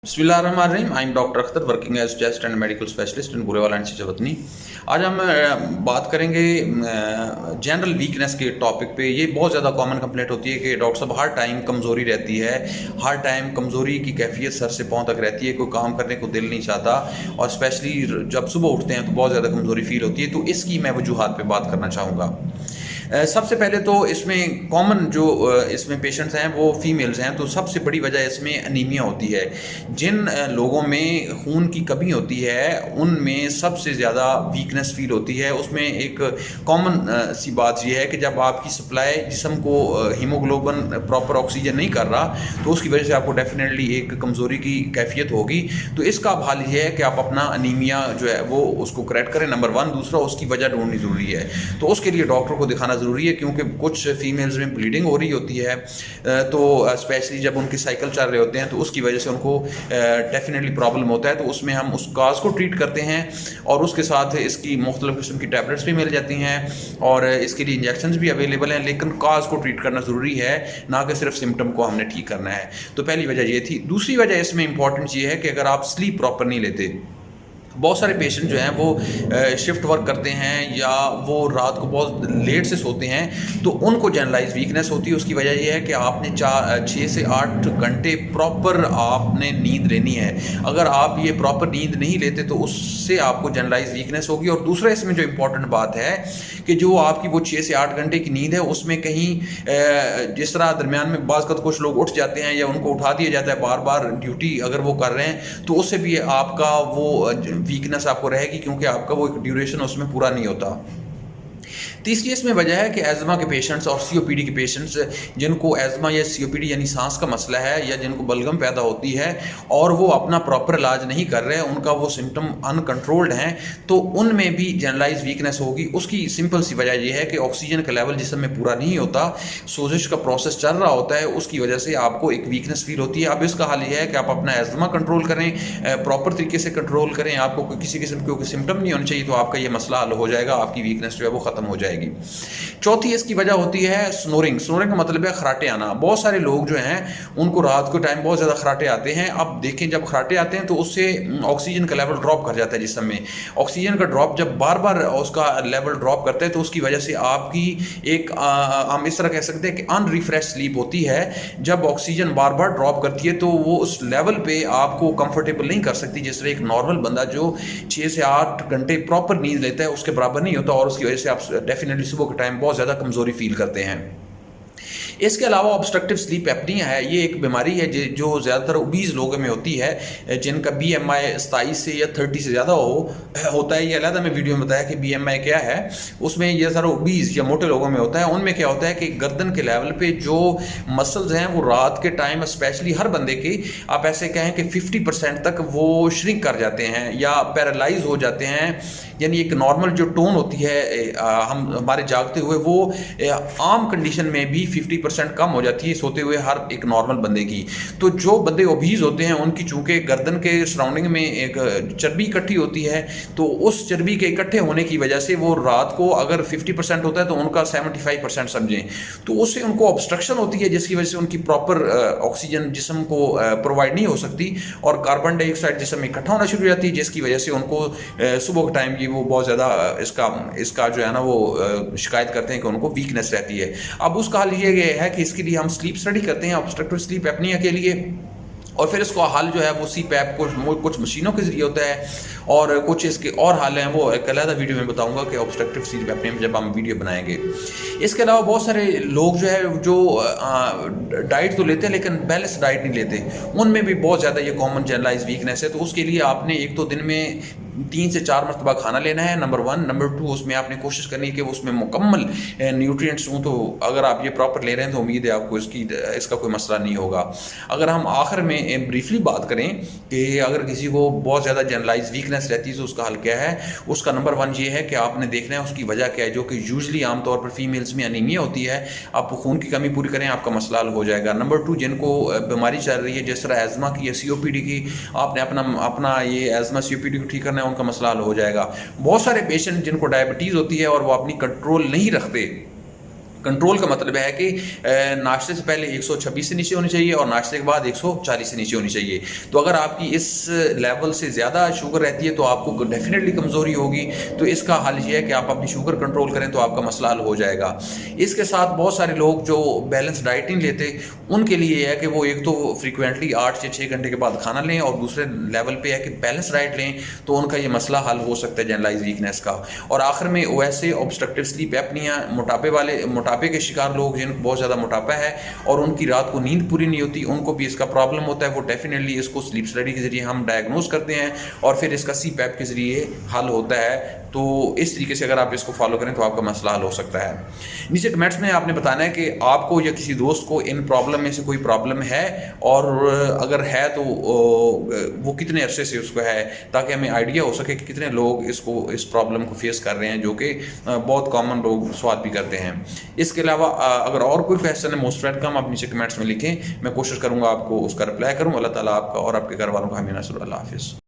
बिस्मिल्लाहिर्रहमानिर्रहीम। I am doctor Akhtar, working as chest and medical specialist in Burewala and चवतनी। आज हम बात करेंगे जनरल वीकनेस के टॉपिक पे। ये बहुत ज़्यादा कॉमन कंप्लेंट होती है कि डॉक्टर साहब हर टाइम कमज़ोरी रहती है, हर टाइम कमज़ोरी की कैफियत सर से पाँव तक रहती है, कोई काम करने को दिल नहीं चाहता और स्पेशली जब सुबह उठते हैं तो बहुत ज़्यादा कमज़ोरी फील होती है। तो इसकी मैं वजूहात पे बात करना चाहूँगा। सबसे पहले तो इसमें कॉमन जो इसमें पेशेंट्स हैं वो फीमेल्स हैं, तो सबसे बड़ी वजह इसमें अनीमिया होती है। जिन लोगों में खून की कमी होती है उनमें सबसे ज़्यादा वीकनेस फील होती है। उसमें एक कॉमन सी बात यह है कि जब आपकी सप्लाई जिस्म को हीमोग्लोबिन प्रॉपर ऑक्सीजन नहीं कर रहा तो उसकी वजह से आपको डेफिनेटली एक कमज़ोरी की कैफियत होगी। तो इसका अब हाल ये है कि आप अपना अनीमिया जो है वो उसको करेक्ट करें, नंबर 1। दूसरा, उसकी वजह ढूंढनी ज़रूरी है, तो उसके लिए डॉक्टर को दिखाना ज़रूरी है, क्योंकि कुछ फीमेल्स में ब्लीडिंग हो रही होती है, तो स्पेशली जब उनके साइकिल चल रहे होते हैं तो उसकी वजह से उनको डेफिनेटली प्रॉब्लम होता है। तो उसमें हम उस काज को ट्रीट करते हैं और उसके साथ इसकी मुख्तलिफ किस्म की टैबलेट्स भी मिल जाती हैं और इसके लिए इंजेक्शन भी अवेलेबल हैं, लेकिन काज को ट्रीट करना ज़रूरी है, ना कि सिर्फ सिम्टम को हमने ठीक करना है। तो पहली वजह ये थी। दूसरी वजह इसमें इंपॉर्टेंट ये है कि अगर आप स्लीप प्रॉपर नहीं लेते, बहुत सारे पेशेंट जो हैं वो शिफ्ट वर्क करते हैं या वो रात को बहुत लेट से सोते हैं, तो उनको जनरलाइज वीकनेस होती है। उसकी वजह यह है कि आपने 6 से 8 घंटे प्रॉपर आपने नींद लेनी है। अगर आप ये प्रॉपर नींद नहीं लेते तो उससे आपको जनरलाइज वीकनेस होगी। और दूसरा इसमें जो इम्पोर्टेंट बात है कि जो आपकी वो 6 से 8 घंटे की नींद है उसमें कहीं जिस तरह दरमियान में बाज़ कुछ लोग उठ जाते हैं या उनको उठा दिया जाता है बार बार ड्यूटी अगर वो कर रहे हैं, तो उससे भी आपका वो वीकनेस आपको रहेगी, क्योंकि आपका वो एक ड्यूरेशन उसमें पूरा नहीं होता। तीसरी इसमें वजह है कि एज़मा के पेशेंट्स और सीओपीडी के पेशेंट्स जिनको एज़मा या सीओपीडी यानी सांस का मसला है या जिनको बलगम पैदा होती है और वो अपना प्रॉपर इलाज नहीं कर रहे हैं, उनका वो सिम्टम अनकंट्रोल्ड हैं, तो उनमें भी जनरलाइज वीकनेस होगी। उसकी सिंपल सी वजह यह है कि ऑक्सीजन का लेवल जिस्म में पूरा नहीं होता, सोजिश का प्रोसेस चल रहा होता है, उसकी वजह से आपको एक वीकनेस फील होती है। अब इसका हाल यह है कि आप अपना एज़मा कंट्रोल करें, प्रॉपर तरीके से कंट्रोल करें, आपको किसी किस्म के कोई सिम्टम नहीं होने चाहिए, तो आपका ये मसला हल हो जाएगा, आपकी वीकनेस जो है वो ख़त्म हो जाएगी। चौथी इसकी वजह होती है स्नोरिंग। स्नोरिंग का मतलब है खराटे आना। बहुत सारे लोग जो हैं उनको रात के टाइम बहुत ज़्यादा खराटे आते हैं। अब देखें, जब खराटे आते हैं तो उससे ऑक्सीजन का लेवल ड्रॉप कर जाता है जिस्म में। ऑक्सीजन का ड्रॉप जब बार बार उसका लेवल ड्रॉप करता है तो उसकी वजह से आपकी एक हम इस तरह कह सकते हैं कि अनरिफ्रेश स्लीप होती है। जब ऑक्सीजन बार बार ड्रॉप करती है तो वो उस लेवल पे आपको कंफर्टेबल नहीं कर सकती जिस तरह एक नॉर्मल बंदा जो 6 से 8 घंटे प्रॉपर नींद लेता है उसके बराबर नहीं होता, और उसकी वजह से आप डेफिनेटली सुबह के टाइम बहुत ज़्यादा कमज़ोरी फील करते हैं। इसके अलावा ऑब्स्ट्रक्टिव स्लीप एपनिया है। ये एक बीमारी है जो ज़्यादातर ओबीज़ लोगों में होती है, जिनका BMI 27 से या 30 से ज़्यादा होता है। ये अलग मैं वीडियो में बताया कि BMI क्या है। उसमें ये सारा ओबीज़ या मोटे लोगों में होता है। उनमें क्या होता है कि गर्दन के लेवल पे जो मसल्स हैं वो रात के टाइम स्पेशली हर बंदे के आप ऐसे कहें कि 50% तक वो श्रिंक कर जाते हैं या पैरालाइज हो जाते हैं। यानी एक नॉर्मल जो टोन होती है हम हमारे जागते हुए वो आम कंडीशन में भी 50% कम हो जाती है सोते हुए हर एक नॉर्मल बंदे की। तो जो बंदे ओबीज होते हैं उनकी चूंकि गर्दन के सराउंडिंग में एक चर्बी इकट्ठी होती है, तो उस चर्बी के इकट्ठे होने की वजह से वो रात को अगर 50% होता है तो उनका 75% समझें, तो उससे उनको ऑब्स्ट्रक्शन होती है जिसकी वजह से उनकी प्रॉपर ऑक्सीजन जिस्म को प्रोवाइड नहीं हो सकती और कार्बन डाइऑक्साइड जिस्म में इकट्ठा होना शुरू हो जाती है, जिसकी वजह से उनको सुबह के टाइम वो बहुत ज़्यादा इसका जो है ना वो शिकायत करते हैं कि उनको वीकनेस रहती है। अब उसका हाल ये है कि इसके लिए हम स्लीप स्टडी करते हैं ऑब्स्ट्रक्टिव स्लीप एपनिया के लिए, और फिर इसको हल जो है वो CPAP कुछ मशीनों के जरिए होता है और कुछ इसके और हल हैं, वो एक अलग वीडियो में बताऊंगा कि ऑब्स्ट्रक्टिव स्लीप एपनिया में जब हम वीडियो बनाएंगे। इसके अलावा बहुत सारे लोग जो है जो डाइट तो लेते हैं लेकिन बैलेंस डाइट नहीं लेते, उनमें भी बहुत ज़्यादा ये कॉमन जनरलाइज वीकनेस है। तो उसके लिए आपने एक तो दिन में 3 से 4 मरतबा खाना लेना है, नंबर 1। नंबर 2, उसमें आपने कोशिश करनी है कि उसमें मुकम्मल न्यूट्रिएंट्स हों। तो अगर आप ये प्रॉपर ले रहे हैं तो उम्मीद है आपको इसका कोई मसला नहीं होगा। अगर हम आखिर में ब्रीफली बात करें कि अगर किसी को बहुत ज़्यादा जनरलाइज वीकनेस रहती है तो उसका हल क्या है, उसका नंबर 1 ये है कि आपने देखना है उसकी वजह क्या है, जो कि यूजली आमतौर पर फीमेल्स में अनीमिया होती है। आप खून की कमी पूरी करें, आपका मसला हल हो जाएगा। नंबर 2, जिनको बीमारी चल रही है जिस तरह एज़मा की या COPD की, आपने अपना ये एज़मा COPD को ठीक करना है, उनका मसला हल हो जाएगा। बहुत सारे पेशेंट जिनको डायबिटीज़ होती है और वो अपनी कंट्रोल नहीं रखते, कंट्रोल का मतलब है कि नाश्ते से पहले 126 से नीचे होनी चाहिए और नाश्ते के बाद 140 से नीचे होनी चाहिए। तो अगर आपकी इस लेवल से ज़्यादा शुगर रहती है तो आपको डेफिनेटली कमज़ोरी होगी। तो इसका हल ये है कि आप अपनी शुगर कंट्रोल करें तो आपका मसला हल हो जाएगा। इसके साथ बहुत सारे लोग जो बैलेंस डाइटिंग लेते, उनके लिए ये है कि वो एक तो फ्रीक्वेंटली 8 से 6 घंटे के बाद खाना लें और दूसरे लेवल पे है कि बैलेंस डाइट लें, तो उनका ये मसला हल हो सकता है जनरलाइज वीकनेस का। और आखिर में ओएसए, ऑब्स्ट्रक्टिव स्लीप एपनिया, मोटापे के शिकार लोग जिनको बहुत ज़्यादा मोटापा है और उनकी रात को नींद पूरी नहीं होती, उनको भी इसका प्रॉब्लम होता है। वो डेफिनेटली इसको स्लीप स्टडी के ज़रिए हम डायग्नोज करते हैं और फिर इसका सीपैप के ज़रिए हल होता है। तो इस तरीके से अगर आप इसको फॉलो करें तो आपका मसला हल हो सकता है। नीचे कमेंट्स में आपने बताना है कि आपको या किसी दोस्त को इन प्रॉब्लम में से कोई प्रॉब्लम है और अगर है तो वो कितने अरसे से उसको है, ताकि हमें आइडिया हो सके कि कितने लोग इस प्रॉब्लम को फेस कर रहे हैं, जो कि बहुत कॉमन लोग सवाल भी करते हैं। इसके अलावा अगर और कोई क्वेश्चन है, मोस्ट वेलकम, आप नीचे कमेंट्स में लिखें, मैं कोशिश करूँगा आपको उसका रिप्लाई करूँ। अल्लाह ताला आपका और आपके घर वालों का हमें नसर। अल्लाह हाफिज़।